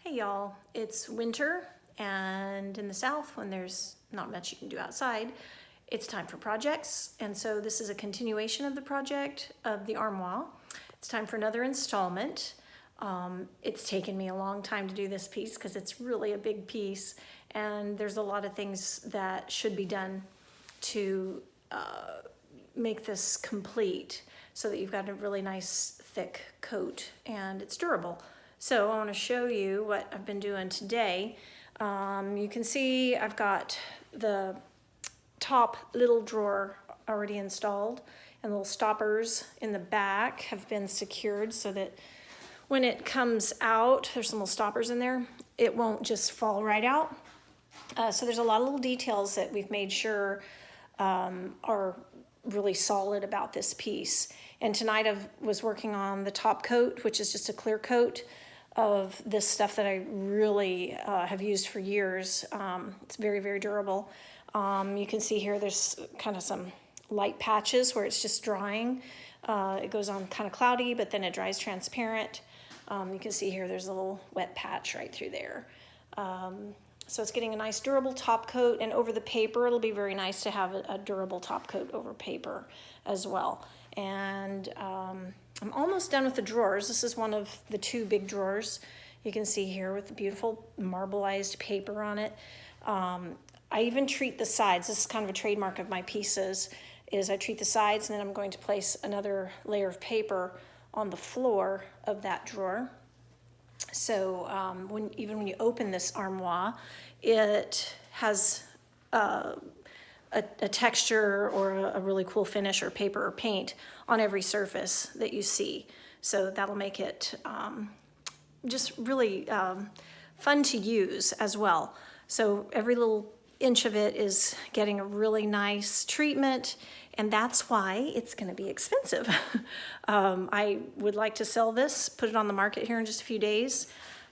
Hey y'all, it's winter, and in the South, when there's not much you can do outside, it's time for projects. And so this is a continuation of the project of the Armoire. It's time for another installment. It's taken me a long time to do this piece because it's really a big piece, and there's a lot of things that should be done to make this complete so that you've got a really nice thick coat and it's durable. So I want to show you what I've been doing today. You can see I've got the top little drawer already installed, and little stoppers in the back have been secured so that when it comes out, there's some little stoppers in there, it won't just fall right out. So there's a lot of little details that we've made sure are really solid about this piece. And tonight I was working on the top coat, which is just a clear coat of this stuff that I really have used for years. It's very, very durable. You can see here there's kind of some light patches where it's just drying. It goes on kind of cloudy, but then it dries transparent. You can see here there's a little wet patch right through there. So it's getting a nice durable top coat, and over the paper it'll be very nice to have a durable top coat over paper as well. And I'm almost done with the drawers. This is one of the two big drawers you can see here with the beautiful marbleized paper on it. I even treat the sides. This is kind of a trademark of my pieces, is I treat the sides, and then I'm going to place another layer of paper on the floor of that drawer. So even when you open this armoire, it has a texture or a really cool finish or paper or paint on every surface that you see. So that'll make it just really fun to use as well. So every little inch of it is getting a really nice treatment, and that's why it's going to be expensive. I would like to sell this, put it on the market here in just a few days.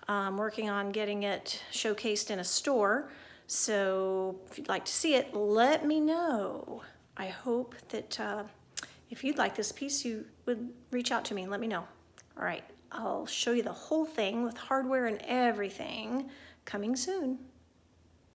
I'm working on getting it showcased in a store. So if you'd like to see it, let me know. I hope that if you'd like this piece, you would reach out to me and let me know. All right, I'll show you the whole thing with hardware and everything coming soon.